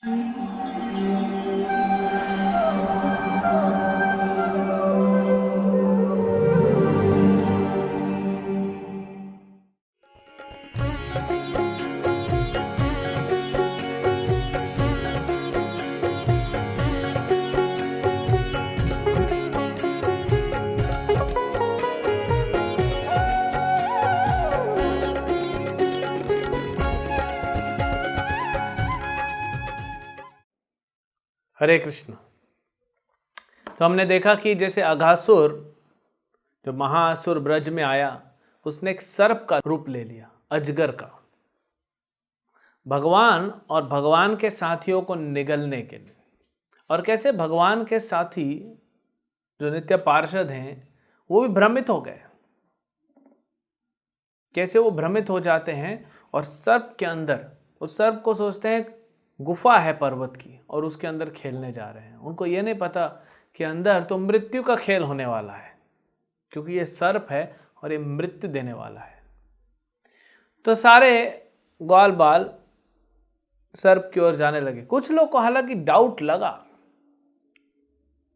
हरे कृष्ण। तो हमने देखा कि जैसे अघासुर जो महाअसुर ब्रज में आया, उसने एक सर्प का रूप ले लिया, अजगर का, भगवान और भगवान के साथियों को निगलने के लिए। और कैसे भगवान के साथी जो नित्य पार्षद हैं वो भी भ्रमित हो गए। कैसे वो भ्रमित हो जाते हैं और सर्प के अंदर, उस सर्प को सोचते हैं गुफा है पर्वत की और उसके अंदर खेलने जा रहे हैं। उनको ये नहीं पता कि अंदर तो मृत्यु का खेल होने वाला है, क्योंकि ये सर्प है और ये मृत्यु देने वाला है। तो सारे ग्वाल बाल सर्प की ओर जाने लगे। कुछ लोग को हालांकि डाउट लगा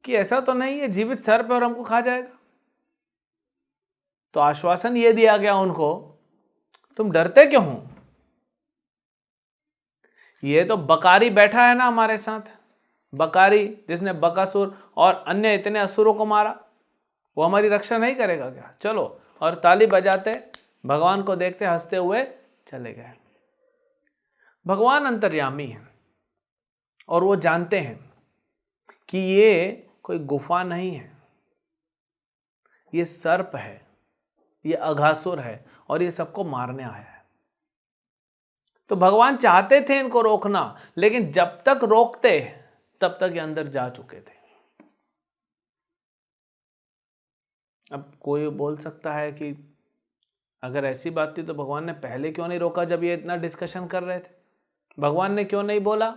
कि ऐसा तो नहीं है जीवित सर्प है और हमको खा जाएगा। तो आश्वासन ये दिया गया उनको, तुम डरते क्यों हो? ये तो बकारी बैठा है ना हमारे साथ, बकारी जिसने बकासुर और अन्य इतने असुरों को मारा, वो हमारी रक्षा नहीं करेगा क्या? चलो। और ताली बजाते भगवान को देखते हंसते हुए चले गए। भगवान अंतर्यामी है और वो जानते हैं कि ये कोई गुफा नहीं है, ये सर्प है, ये अघासुर है और ये सबको मारने आया है। तो भगवान चाहते थे इनको रोकना, लेकिन जब तक रोकते तब तक ये अंदर जा चुके थे। अब कोई बोल सकता है कि अगर ऐसी बात थी तो भगवान ने पहले क्यों नहीं रोका जब ये इतना डिस्कशन कर रहे थे? भगवान ने क्यों नहीं बोला?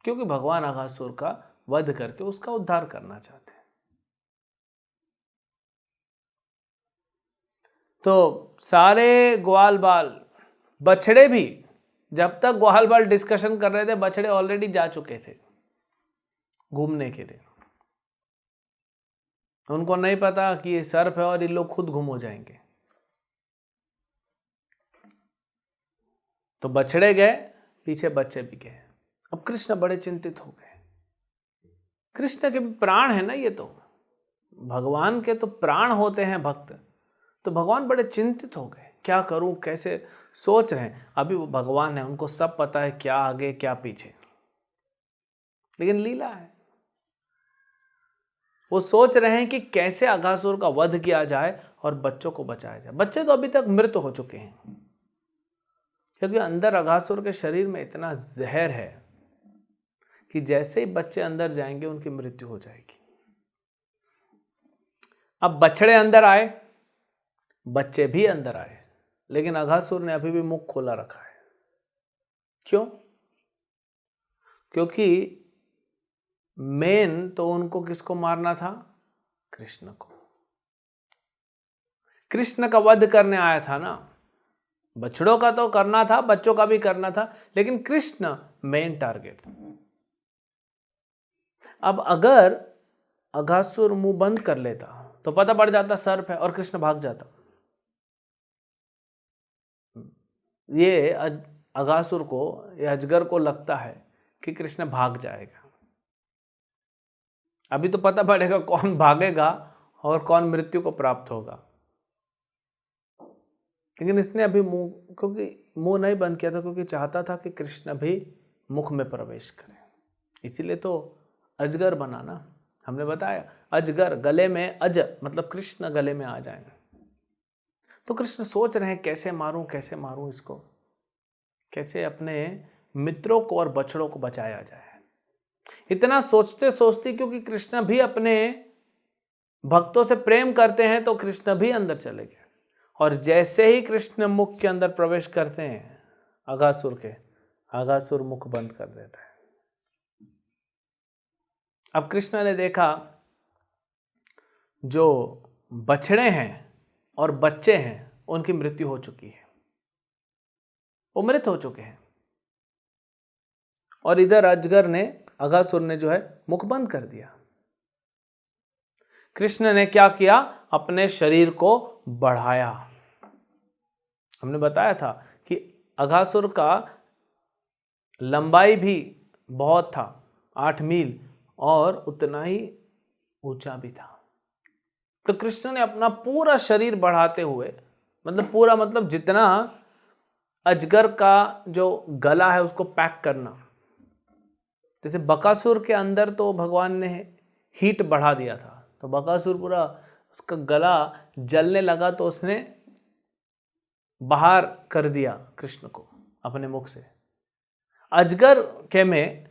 क्योंकि भगवान अघासुर का वध करके उसका उद्धार करना चाहते हैं। तो सारे ग्वाल बाल, बछड़े भी, जब तक ग्वाल बाल डिस्कशन कर रहे थे बछड़े ऑलरेडी जा चुके थे घूमने के लिए। उनको नहीं पता कि ये सर्प है और ये लोग खुद गुम हो जाएंगे। तो बछड़े गए, पीछे बच्चे भी गए। अब कृष्ण बड़े चिंतित हो गए। कृष्ण के प्राण है ना ये, तो भगवान के तो प्राण होते हैं भक्त। तो भगवान बड़े चिंतित हो गए, क्या करूं, कैसे, सोच रहे हैं। अभी वो भगवान है, उनको सब पता है क्या आगे क्या पीछे, लेकिन लीला है। वो सोच रहे हैं कि कैसे अघासुर का वध किया जाए और बच्चों को बचाया जाए। बच्चे तो अभी तक मृत हो चुके हैं, क्योंकि अंदर अघासुर के शरीर में इतना जहर है कि जैसे ही बच्चे अंदर जाएंगे उनकी मृत्यु हो जाएगी। अब बछड़े अंदर आए, बच्चे भी अंदर आए, लेकिन अघासुर ने अभी भी मुख खोला रखा है। क्यों? क्योंकि मेन तो उनको किसको मारना था? कृष्ण को। कृष्ण का वध करने आया था ना। बछड़ों का तो करना था, बच्चों का भी करना था, लेकिन कृष्ण मेन टारगेट था। अब अगर अघासुर मुंह बंद कर लेता तो पता पड़ जाता सर्प है और कृष्ण भाग जाता। ये अघासुर को, ये अजगर को लगता है कि कृष्ण भाग जाएगा। अभी तो पता पड़ेगा कौन भागेगा और कौन मृत्यु को प्राप्त होगा। लेकिन इसने अभी मुंह नहीं बंद किया था, क्योंकि चाहता था कि कृष्ण भी मुख में प्रवेश करें। इसीलिए तो अजगर बना ना। हमने बताया अजगर, गले में अज मतलब कृष्ण गले में आ जाए। तो कृष्ण सोच रहे हैं कैसे मारूं इसको, कैसे अपने मित्रों को और बछड़ों को बचाया जाए। इतना सोचते सोचते, क्योंकि कृष्ण भी अपने भक्तों से प्रेम करते हैं, तो कृष्ण भी अंदर चले गए। और जैसे ही कृष्ण मुख के अंदर प्रवेश करते हैं अघासुर के, अघासुर मुख बंद कर देता है। अब कृष्ण ने देखा जो बछड़े हैं और बच्चे हैं उनकी मृत्यु हो चुकी है। वो मृत हो चुके हैं। और इधर अजगर ने, अघासुर ने जो है मुख बंद कर दिया। कृष्ण ने क्या किया, अपने शरीर को बढ़ाया। हमने बताया था कि अघासुर का लंबाई भी बहुत था, 8 मील, और उतना ही ऊंचा भी था। तो कृष्ण ने अपना पूरा शरीर बढ़ाते हुए, मतलब पूरा, मतलब जितना अजगर का जो गला है उसको पैक करना। जैसे बकासुर के अंदर तो भगवान ने हीट बढ़ा दिया था, तो बकासुर पूरा उसका गला जलने लगा, तो उसने बाहर कर दिया कृष्ण को अपने मुख से। अजगर के में,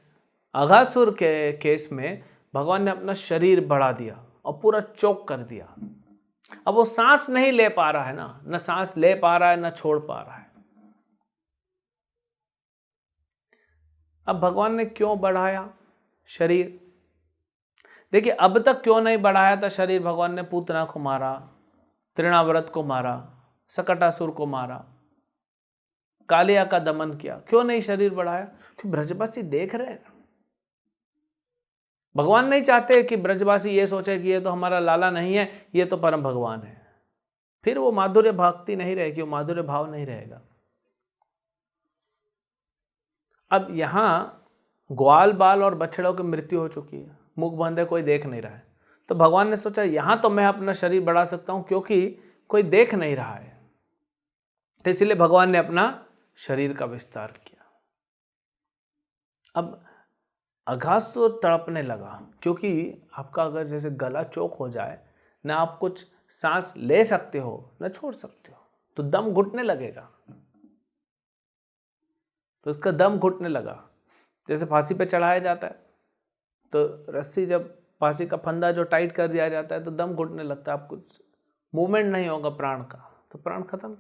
अघासुर के केस में भगवान ने अपना शरीर बढ़ा दिया और पूरा चोक कर दिया। अब वो सांस नहीं ले पा रहा है ना, न सांस ले पा रहा है न छोड़ पा रहा है। अब भगवान ने क्यों बढ़ाया शरीर? देखिए, अब तक क्यों नहीं बढ़ाया था शरीर? भगवान ने पूतना को मारा, तृणाव्रत को मारा, सकटासुर को मारा, कालिया का दमन किया, क्यों नहीं शरीर बढ़ाया? क्योंकि ब्रजवासी देख रहे हैं। भगवान नहीं चाहते कि ब्रजवासी ये सोचे कि ये तो हमारा लाला नहीं है, ये तो परम भगवान है। फिर वो माधुर्य भक्ति नहीं रहेगी, वो माधुर्य भाव नहीं रहेगा। अब यहां ग्वाल बाल और बछड़ों की मृत्यु हो चुकी है, मुख बंद है, कोई देख नहीं रहा है। तो भगवान ने सोचा यहां तो मैं अपना शरीर बढ़ा सकता हूं, क्योंकि कोई देख नहीं रहा है। तो इसलिए भगवान ने अपना शरीर का विस्तार किया। अब अघासुर तड़पने लगा, क्योंकि आपका अगर जैसे गला चोक हो जाए ना, आप कुछ सांस ले सकते हो ना छोड़ सकते हो, तो दम घुटने लगेगा। तो उसका दम घुटने लगा। जैसे फांसी पे चढ़ाया जाता है तो रस्सी, जब फांसी का फंदा जो टाइट कर दिया जाता है तो दम घुटने लगता है, आप कुछ मूवमेंट नहीं होगा प्राण का, तो प्राण खत्म।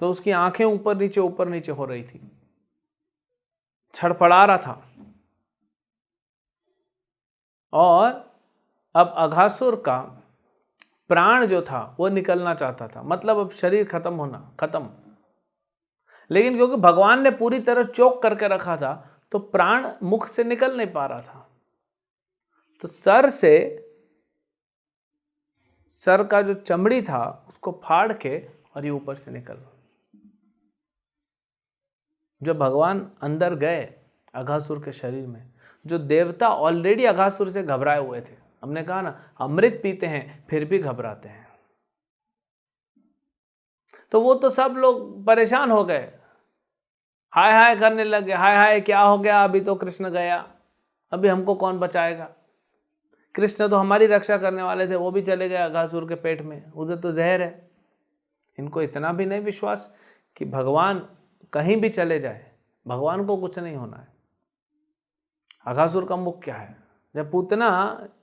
तो उसकी आंखें ऊपर नीचे हो रही थी, छड़फड़ा रहा था। और अब अघासुर का प्राण जो था वो निकलना चाहता था, मतलब अब शरीर खत्म। लेकिन क्योंकि भगवान ने पूरी तरह चोक करके रखा था, तो प्राण मुख से निकल नहीं पा रहा था। तो सर का जो चमड़ी था उसको फाड़ के और ये ऊपर से निकल। जब भगवान अंदर गए अघासुर के शरीर में, जो देवता ऑलरेडी अघासुर से घबराए हुए थे, हमने कहा ना अमृत पीते हैं फिर भी घबराते हैं, तो वो तो सब लोग परेशान हो गए, हाय हाय करने लगे, हाय हाय क्या हो गया, अभी तो कृष्ण गया, अभी हमको कौन बचाएगा? कृष्ण तो हमारी रक्षा करने वाले थे, वो भी चले गए अघासुर के पेट में, उधर तो जहर है। इनको इतना भी नहीं विश्वास कि भगवान कहीं भी चले जाए, भगवान को कुछ नहीं होना है। अघासुर का मुख क्या है? जब पूतना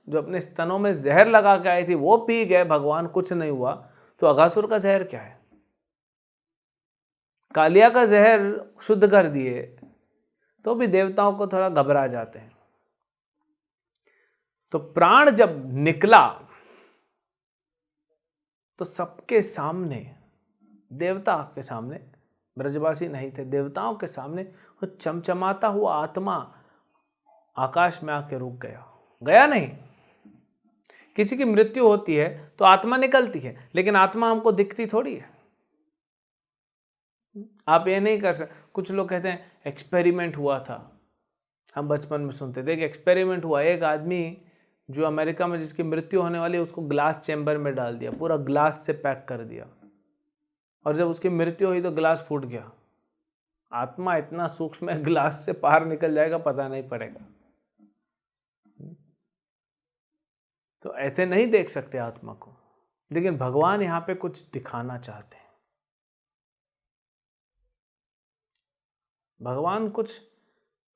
जो अपने स्तनों में जहर लगा के आई थी वो पी गए, भगवान कुछ नहीं हुआ, तो अघासुर का जहर क्या है? कालिया का जहर शुद्ध कर दिए तो भी देवताओं को थोड़ा घबरा जाते हैं। तो प्राण जब निकला तो सबके सामने, देवता के सामने, ब्रजवासी नहीं थे, देवताओं के सामने वो चमचमाता हुआ आत्मा आकाश में आके रुक गया नहीं। किसी की मृत्यु होती है तो आत्मा निकलती है, लेकिन आत्मा हमको दिखती थोड़ी है। आप ये नहीं कर सकते। कुछ लोग कहते हैं एक्सपेरिमेंट हुआ था, हम बचपन में सुनते थे कि एक्सपेरिमेंट हुआ, एक आदमी जो अमेरिका में जिसकी मृत्यु होने वाली है उसको ग्लास चैम्बर में डाल दिया, पूरा ग्लास से पैक कर दिया, और जब उसकी मृत्यु हुई तो ग्लास फूट गया। आत्मा इतना सूक्ष्म है, ग्लास से बाहर निकल जाएगा पता नहीं पड़ेगा। तो ऐसे नहीं देख सकते आत्मा को, लेकिन भगवान यहां पे कुछ दिखाना चाहते हैं। भगवान कुछ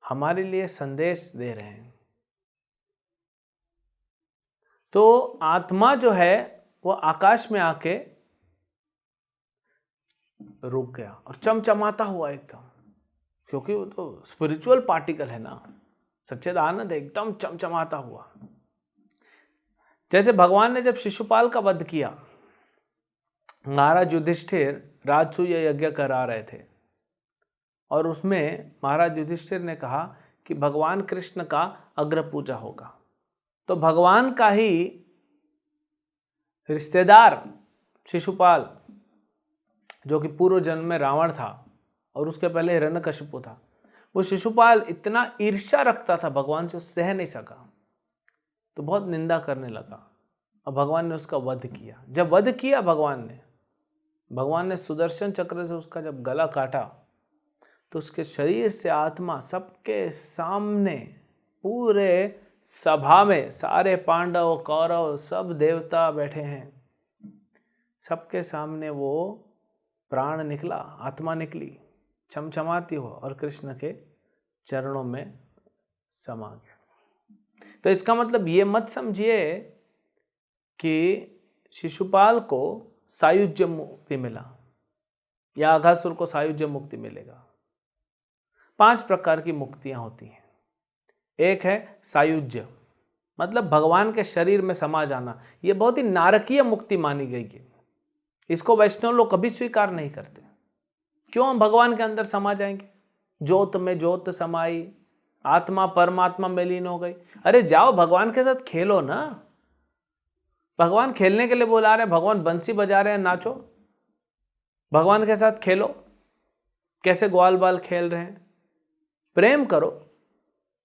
हमारे लिए संदेश दे रहे हैं। तो आत्मा जो है वो आकाश में आके रुक गया और चमचमाता हुआ एकदम, क्योंकि वो तो स्पिरिचुअल पार्टिकल है ना, सच्चिदानंद एकदम चमचमाता हुआ। जैसे भगवान ने जब शिशुपाल का वध किया, महाराज युधिष्ठिर राजसूय यज्ञ करा रहे थे और उसमें महाराज युधिष्ठिर ने कहा कि भगवान कृष्ण का अग्र पूजा होगा। तो भगवान का ही रिश्तेदार शिशुपाल, जो कि पूर्व जन्म में रावण था और उसके पहले हिरण्यकशिपु था, वो शिशुपाल इतना ईर्ष्या रखता था भगवान से, सह नहीं सका तो बहुत निंदा करने लगा और भगवान ने उसका वध किया। जब वध किया भगवान ने सुदर्शन चक्र से उसका जब गला काटा तो उसके शरीर से आत्मा सबके सामने, पूरे सभा में सारे पांडव कौरव सब देवता बैठे हैं, सबके सामने वो प्राण निकला, आत्मा निकली छमछमाती हो और कृष्ण के चरणों में समा गया। तो इसका मतलब ये मत समझिए कि शिशुपाल को सायुज्य मुक्ति मिला या अघासुर को सायुज्य मुक्ति मिलेगा। 5 प्रकार की मुक्तियां होती हैं। एक है सायुज्य, मतलब भगवान के शरीर में समा जाना। यह बहुत ही नारकीय मुक्ति मानी गई है। इसको वैष्णव लोग कभी स्वीकार नहीं करते। क्यों हम भगवान के अंदर समा जाएंगे? ज्योत में ज्योत समाई, आत्मा परमात्मा में लीन हो गई। अरे जाओ भगवान के साथ खेलो ना। भगवान खेलने के लिए बुला रहे हैं, भगवान बंसी बजा रहे हैं, नाचो, भगवान के साथ खेलो। कैसे ग्वाल बाल खेल रहे हैं, प्रेम करो।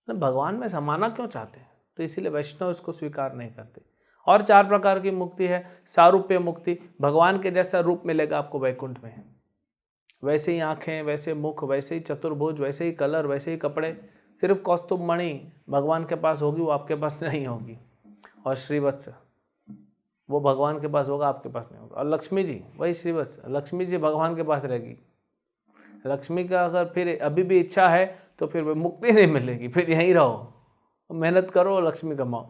भगवान में समाना क्यों चाहते हैं? तो इसीलिए वैष्णव इसको स्वीकार नहीं करते। और 4 प्रकार की मुक्ति है। सारूप्य मुक्ति, भगवान के जैसा रूप मिलेगा आपको वैकुंठ में, वैसे ही आंखें, वैसे मुख, वैसे ही चतुर्भुज, वैसे ही कलर, वैसे ही कपड़े। सिर्फ कौस्तुभ मणि भगवान के पास होगी, वो आपके पास नहीं होगी। और श्रीवत्स वो भगवान के पास होगा, आपके पास नहीं होगा। और लक्ष्मी जी वही श्रीवत्स, लक्ष्मी जी भगवान के पास रहेगी। लक्ष्मी का अगर फिर अभी भी इच्छा है तो फिर मुक्ति नहीं मिलेगी, फिर यहीं रहो, मेहनत करो, लक्ष्मी कमाओ।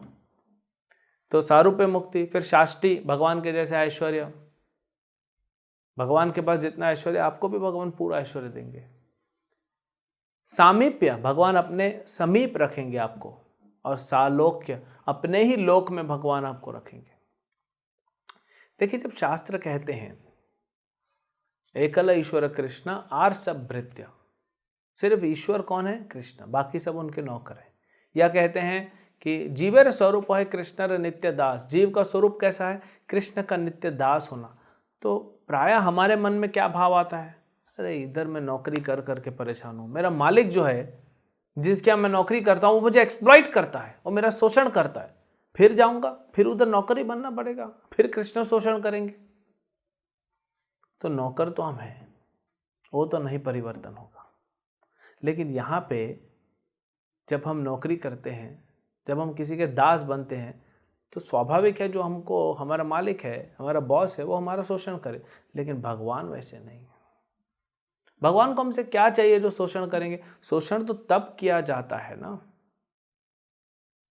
तो सारूप्य मुक्ति। फिर शाष्टी, भगवान के जैसे ऐश्वर्य। भगवान के पास जितना ऐश्वर्य, आपको भी भगवान पूरा ऐश्वर्य देंगे। सामीप्य, भगवान अपने समीप रखेंगे आपको। और सालोक्य, अपने ही लोक में भगवान आपको रखेंगे। देखिए, जब शास्त्र कहते हैं एकल ईश्वर कृष्ण आर्ष भृत्य, सिर्फ ईश्वर कौन है? कृष्ण, बाकी सब उनके नौकर हैं। या कहते हैं कि जीवेर स्वरूप है कृष्ण नित्य दास। जीव का स्वरूप कैसा है? कृष्ण का नित्य दास होना। तो प्रायः हमारे मन में क्या भाव आता है? अरे इधर मैं नौकरी कर करके परेशान हूँ, मेरा मालिक जो है जिसके यहाँ मैं नौकरी करता हूँ वो मुझे एक्सप्लॉइट करता है और मेरा शोषण करता है। फिर जाऊंगा, फिर उधर नौकरी बनना पड़ेगा, फिर कृष्ण शोषण करेंगे। तो नौकर तो हम हैं, वो तो नहीं परिवर्तन होगा। लेकिन यहाँ पे जब हम नौकरी करते हैं, जब हम किसी के दास बनते हैं, तो स्वाभाविक है जो हमको हमारा मालिक है, हमारा बॉस है, वो हमारा शोषण करे। लेकिन भगवान वैसे नहीं। भगवान को हमसे क्या चाहिए जो शोषण करेंगे? शोषण तो तब किया जाता है ना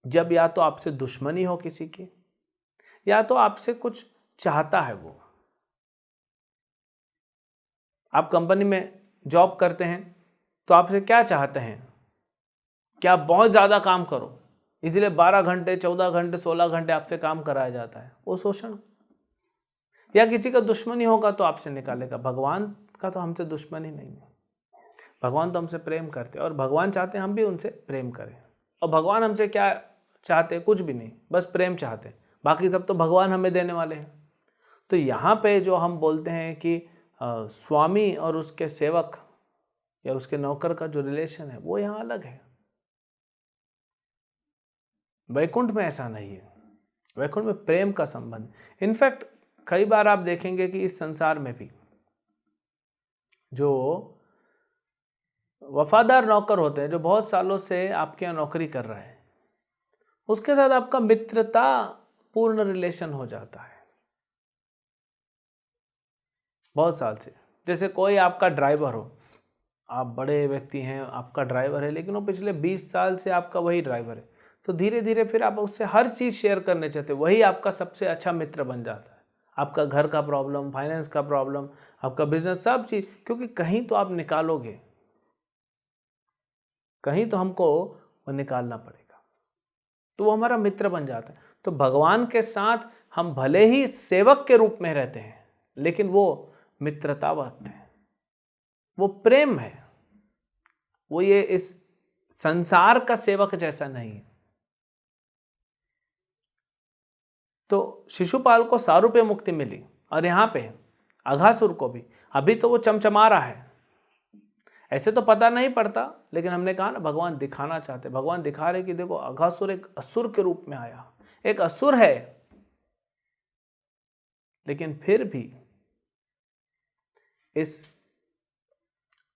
जब या तो आपसे दुश्मनी हो किसी की, या तो आपसे कुछ चाहता है वो। आप कंपनी में जॉब करते हैं तो आपसे क्या चाहते हैं कि आप बहुत ज़्यादा काम करो, इसलिए 12 घंटे 14 घंटे 16 घंटे आपसे काम कराया जाता है, वो शोषण। या किसी का दुश्मनी होगा तो आपसे निकालेगा। भगवान का तो हमसे दुश्मनी नहीं है। भगवान तो हमसे प्रेम करते हैं और भगवान चाहते हैं हम भी उनसे प्रेम करें। और भगवान हमसे क्या चाहते हैं? कुछ भी नहीं, बस प्रेम चाहते हैं। बाकी सब तो भगवान हमें देने वाले हैं। तो यहाँ पे जो हम बोलते हैं कि स्वामी और उसके सेवक या उसके नौकर का जो रिलेशन है वो यहाँ अलग है। वैकुंठ में ऐसा नहीं है। वैकुंठ में प्रेम का संबंध। इनफैक्ट कई बार आप देखेंगे कि इस संसार में भी जो वफादार नौकर होते हैं, जो बहुत सालों से आपके यहाँ नौकरी कर रहे हैं, उसके साथ आपका मित्रता पूर्ण रिलेशन हो जाता है बहुत साल से। जैसे कोई आपका ड्राइवर हो, आप बड़े व्यक्ति हैं, आपका ड्राइवर है, लेकिन वो पिछले 20 साल से आपका वही ड्राइवर है, तो धीरे धीरे फिर आप उससे हर चीज़ शेयर करने चाहते, वही आपका सबसे अच्छा मित्र बन जाता है। आपका घर का प्रॉब्लम, फाइनेंस का प्रॉब्लम, आपका बिजनेस, सब चीज़, क्योंकि कहीं तो आप निकालोगे, कहीं तो हमको वो निकालना पड़ेगा, तो वो हमारा मित्र बन जाता है। तो भगवान के साथ हम भले ही सेवक के रूप में रहते हैं, लेकिन वो मित्रता बांटते हैं, वो प्रेम है, वो ये इस संसार का सेवक जैसा नहीं है। तो शिशुपाल को सारूप्य मुक्ति मिली, और यहां पे अघासुर को भी, अभी तो वो चमचमा रहा है, ऐसे तो पता नहीं पड़ता, लेकिन हमने कहा ना भगवान दिखाना चाहते, भगवान दिखा रहे कि देखो अघासुर एक असुर के रूप में आया, एक असुर है, लेकिन फिर भी इस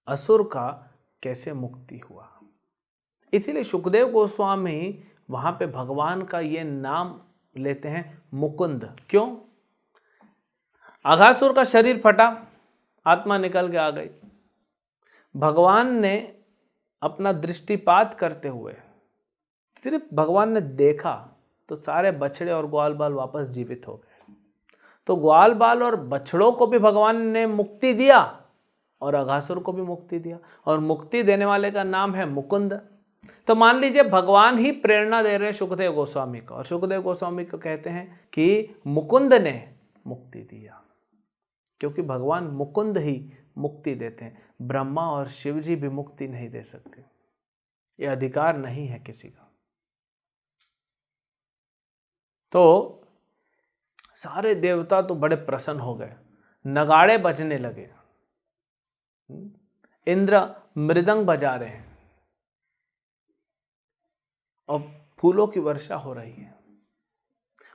असुर का कैसे मुक्ति हुआ। इसीलिए सुखदेव गोस्वामी वहां पे भगवान का ये नाम लेते हैं मुकुंद। क्यों? अघासुर का शरीर फटा, आत्मा निकल के आ गई, भगवान ने अपना दृष्टिपात करते हुए, सिर्फ भगवान ने देखा तो सारे बछड़े और ग्वाल बाल वापस जीवित हो गए। तो ग्वाल बाल और बछड़ों को भी भगवान ने मुक्ति दिया और अघासुर को भी मुक्ति दिया, और मुक्ति देने वाले का नाम है मुकुंद। तो मान लीजिए भगवान ही प्रेरणा दे रहे हैं सुखदेव गोस्वामी को, और सुखदेव गोस्वामी को कहते हैं कि मुकुंद ने मुक्ति दिया, क्योंकि भगवान मुकुंद ही मुक्ति देते हैं। ब्रह्मा और शिव जी भी मुक्ति नहीं दे सकते, यह अधिकार नहीं है किसी का। तो सारे देवता तो बड़े प्रसन्न हो गए, नगाड़े बजने लगे, इंद्र मृदंग बजा रहे हैं और फूलों की वर्षा हो रही है,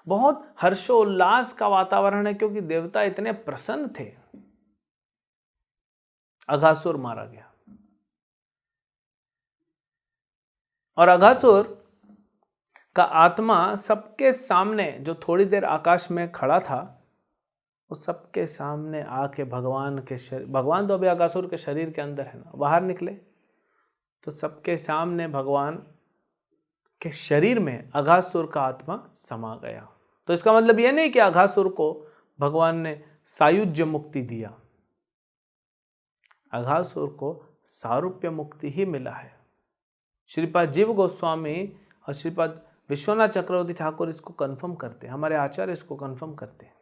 बहुत हर्षोल्लास का वातावरण है, क्योंकि देवता इतने प्रसन्न थे। अघासुर मारा गया, और अघासुर का आत्मा सबके सामने, जो थोड़ी देर आकाश में खड़ा था, उस सबके सामने आके भगवान के शरीर, भगवान तो अभी अघासुर के शरीर के अंदर है ना, बाहर निकले तो सबके सामने भगवान के शरीर में अघासुर का आत्मा समा गया। तो इसका मतलब यह नहीं कि अघासुर को भगवान ने सायुज्य मुक्ति दिया, अघासुर को सारूप्य मुक्ति ही मिला है। श्रीपाद जीव गोस्वामी और श्रीपाद विश्वनाथ चक्रवर्ती ठाकुर इसको कंफर्म करते हैं, हमारे आचार्य इसको कंफर्म करते हैं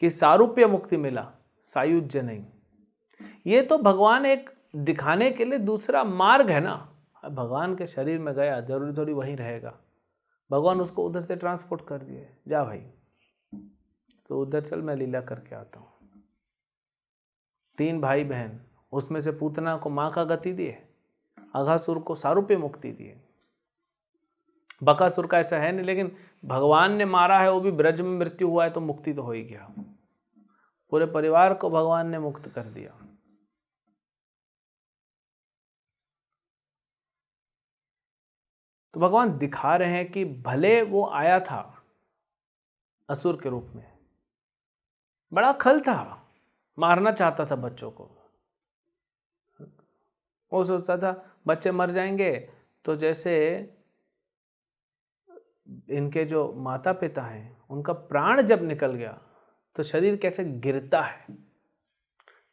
कि सारूप्य मुक्ति मिला, सायुज्य नहीं। ये तो भगवान एक दिखाने के लिए दूसरा मार्ग है ना, भगवान के शरीर में गया, जरूरी थोड़ी वहीं रहेगा, भगवान उसको उधर से ट्रांसपोर्ट कर दिए, जा भाई तो उधर चल, मैं लीला करके आता हूँ। 3 भाई बहन, उसमें से पूतना को माँ का गति दिए, अघासुर को सारूप्य मुक्ति दिए। बकासुर का ऐसा है नहीं, लेकिन भगवान ने मारा है, वो भी ब्रज में मृत्यु हुआ है, तो मुक्ति तो हो ही गया, पूरे परिवार को भगवान ने मुक्त कर दिया। तो भगवान दिखा रहे हैं कि भले वो आया था असुर के रूप में, बड़ा खल था, मारना चाहता था बच्चों को, वो सोचता था बच्चे मर जाएंगे तो जैसे इनके जो माता पिता हैं उनका प्राण जब निकल गया तो शरीर कैसे गिरता है,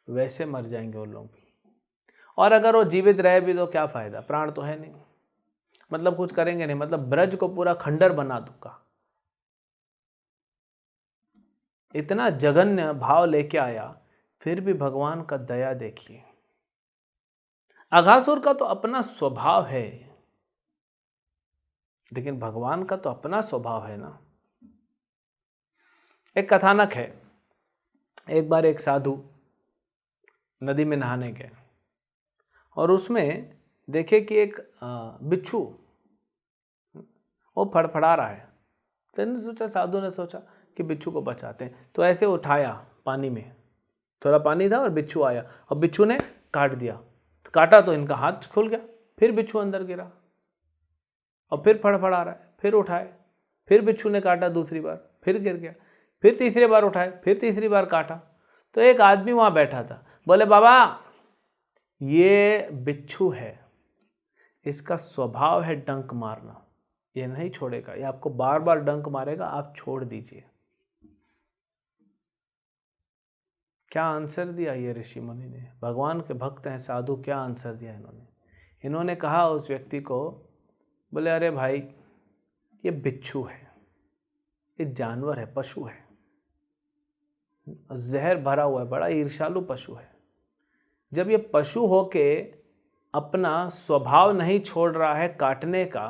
वैसे मर जाएंगे वो लोग भी। और अगर वो जीवित रहे भी तो क्या फायदा, प्राण तो है नहीं, मतलब कुछ करेंगे नहीं, मतलब ब्रज को पूरा खंडर बना दूंगा। इतना जघन्य भाव लेके आया, फिर भी भगवान का दया देखिए। अघासुर का तो अपना स्वभाव है, लेकिन भगवान का तो अपना स्वभाव है ना। एक कथानक है, एक बार एक साधु नदी में नहाने गए और उसमें देखे कि एक बिच्छू वो फड़फड़ा रहा है। तो साधु ने सोचा कि बिच्छू को बचाते हैं, तो ऐसे उठाया पानी में, थोड़ा पानी था और बिच्छू आया और बिच्छू ने काट दिया। तो काटा तो इनका हाथ खुल गया, फिर बिच्छू अंदर गिरा और फिर फड़फड़ा रहा है, फिर उठाए, फिर बिच्छू ने काटा दूसरी बार, फिर गिर गया, फिर तीसरी बार उठाए, फिर तीसरी बार काटा। तो एक आदमी वहाँ बैठा था, बोले बाबा ये बिच्छू है, इसका स्वभाव है डंक मारना, ये नहीं छोड़ेगा, ये आपको बार बार डंक मारेगा, आप छोड़ दीजिए। क्या आंसर दिया ये ऋषि मुनि ने, भगवान के भक्त हैं साधु, क्या आंसर दिया इन्होंने कहा उस व्यक्ति को, बोले अरे भाई ये बिच्छू है, ये जानवर है, पशु है, जहर भरा हुआ है, बड़ा ईर्ष्यालु पशु है। जब ये पशु होके अपना स्वभाव नहीं छोड़ रहा है काटने का,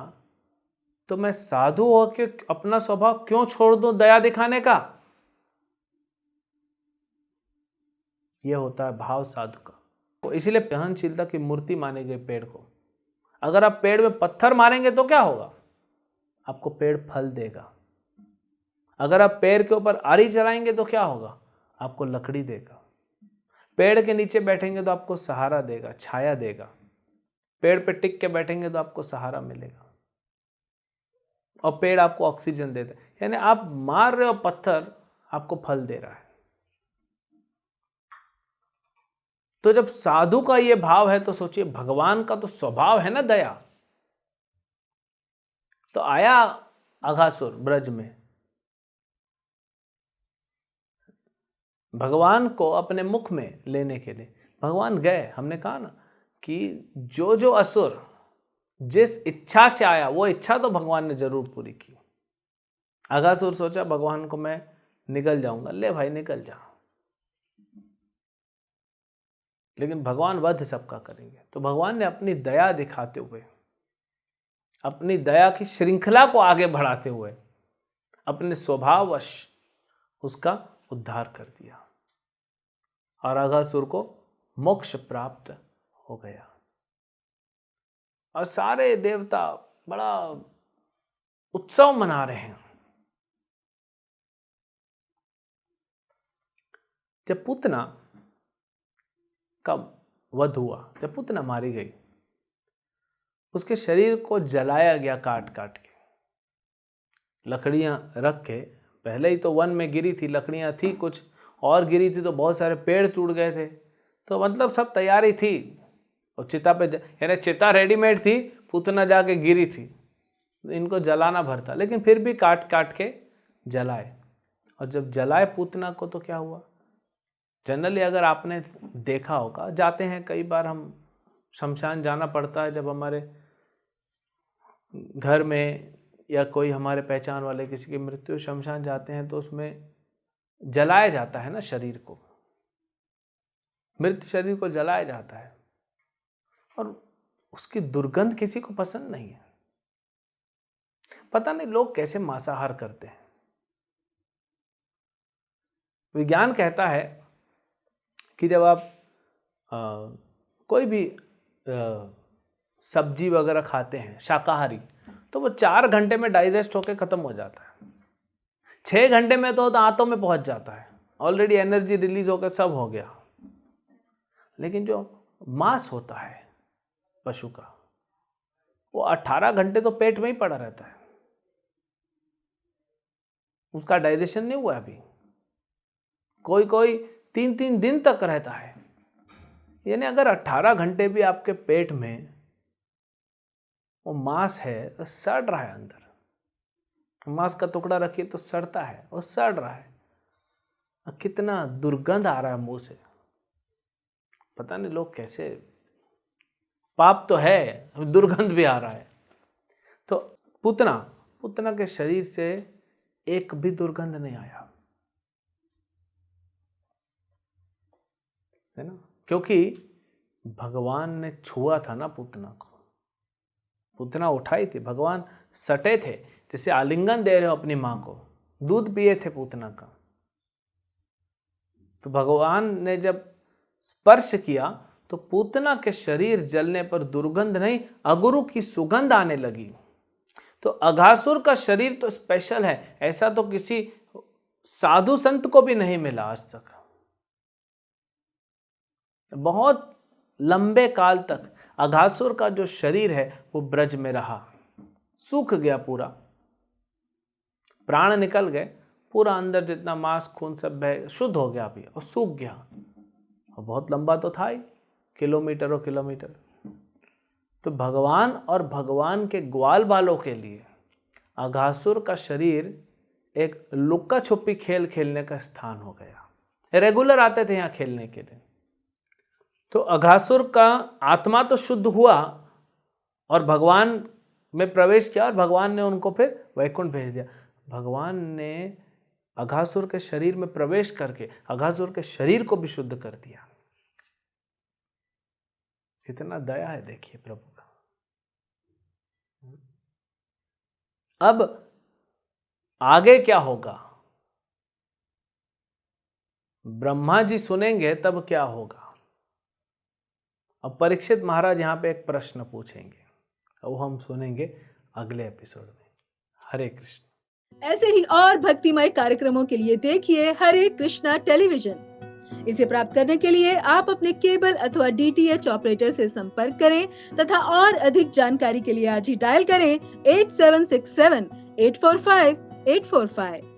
तो मैं साधु होके अपना स्वभाव क्यों छोड़ दूं दया दिखाने का? यह होता है भाव साधु का। तो इसीलिए सहनशीलता की मूर्ति माने गए पेड़ को। अगर आप पेड़ में पत्थर मारेंगे तो क्या होगा? आपको पेड़ फल देगा। अगर आप पेड़ के ऊपर आरी चलाएंगे तो क्या होगा? आपको लकड़ी देगा। पेड़ के नीचे बैठेंगे तो आपको सहारा देगा, छाया देगा। पेड़ पे टिक के बैठेंगे तो आपको सहारा मिलेगा और पेड़ आपको ऑक्सीजन देता है। यानी आप मार रहे हो पत्थर, आपको फल दे रहा है। तो जब साधु का ये भाव है तो सोचिए, भगवान का तो स्वभाव है ना दया। तो आया अघासुर ब्रज में, भगवान को अपने मुख में लेने के लिए भगवान गए। हमने कहा ना कि जो जो असुर जिस इच्छा से आया वो इच्छा तो भगवान ने जरूर पूरी की। अघासुर सोचा भगवान को मैं निकल जाऊंगा, ले भाई निकल जा, लेकिन भगवान वध सबका करेंगे। तो भगवान ने अपनी दया दिखाते हुए, अपनी दया की श्रृंखला को आगे बढ़ाते हुए अपने स्वभाववश उसका उद्धार कर दिया और अघासुर को मोक्ष प्राप्त हो गया। और सारे देवता बड़ा उत्सव मना रहे हैं। जब पूतना का वध हुआ, जब पूतना मारी गई, उसके शरीर को जलाया गया काट काट के, लकड़ियां रख के। पहले ही तो वन में गिरी थी, लकड़ियां थी कुछ और गिरी थी, तो बहुत सारे पेड़ टूट गए थे। तो मतलब सब तैयारी थी और चिता पे यानी चिता रेडीमेड थी, पूतना जाके गिरी थी, इनको जलाना भर था। लेकिन फिर भी काट काट के जलाए। और जब जलाए पूतना को तो क्या हुआ? जनरली अगर आपने देखा होगा, जाते हैं कई बार हम, शमशान जाना पड़ता है जब हमारे घर में या कोई हमारे पहचान वाले किसी की मृत्यु, शमशान जाते हैं तो उसमें जलाया जाता है ना शरीर को, मृत शरीर को जलाया जाता है और उसकी दुर्गंध किसी को पसंद नहीं है। पता नहीं लोग कैसे मांसाहार करते हैं। विज्ञान कहता है कि जब आप कोई भी सब्जी वगैरह खाते हैं शाकाहारी, तो वो 4 घंटे में डाइजेस्ट होकर खत्म हो जाता है। 6 घंटे में तो दांतों में पहुंच जाता है, ऑलरेडी एनर्जी रिलीज होकर सब हो गया। लेकिन जो मांस होता है पशु का, वो 18 घंटे तो पेट में ही पड़ा रहता है, उसका डाइजेशन नहीं हुआ अभी। कोई कोई 3-3 दिन तक रहता है। यानी अगर 18 घंटे भी आपके पेट में वो मांस है तो सड़ रहा है अंदर, मांस का टुकड़ा रखिए तो सड़ता है और सड़ रहा है, कितना दुर्गंध आ रहा है मुंह से। पता नहीं लोग कैसे, पाप तो है, दुर्गंध भी आ रहा है। तो पूतना के शरीर से एक भी दुर्गंध नहीं आया, है ना, क्योंकि भगवान ने छुआ था ना पूतना को। पूतना उठाई थी, भगवान सटे थे, जैसे आलिंगन दे रहे हो अपनी मां को, दूध पिए थे पूतना का। तो भगवान ने जब स्पर्श किया तो पूतना के शरीर जलने पर दुर्गंध नहीं, अगुरु की सुगंध आने लगी। तो अघासुर का शरीर तो स्पेशल है, ऐसा तो किसी साधु संत को भी नहीं मिला आज तक। बहुत लंबे काल तक अघासुर का जो शरीर है वो ब्रज में रहा, सूख गया पूरा, प्राण निकल गए, पूरा अंदर जितना मांस खून सब बह शुद्ध हो गया अभी और सूख गया। और बहुत लंबा तो था ही, किलोमीटरों किलोमीटर। तो भगवान और भगवान के ग्वाल बालों के लिए अघासुर का शरीर एक लुक्का छुपी खेल खेलने का स्थान हो गया। रेगुलर आते थे यहाँ खेलने के लिए। तो अघासुर का आत्मा तो शुद्ध हुआ और भगवान में प्रवेश किया और भगवान ने उनको फिर वैकुंठ भेज दिया। भगवान ने अघासुर के शरीर में प्रवेश करके अघासुर के शरीर को भी शुद्ध कर दिया। कितना दया है देखिए प्रभु का। अब आगे क्या होगा, ब्रह्मा जी सुनेंगे तब क्या होगा। अब परीक्षित महाराज यहां पे एक प्रश्न पूछेंगे, वो हम सुनेंगे अगले एपिसोड में। हरे कृष्ण। ऐसे ही और भक्तिमय कार्यक्रमों के लिए देखिए हरे कृष्णा टेलीविजन। इसे प्राप्त करने के लिए आप अपने केबल अथवा DTH ऑपरेटर से संपर्क करें तथा और अधिक जानकारी के लिए आज ही डायल करें 8767 845 845।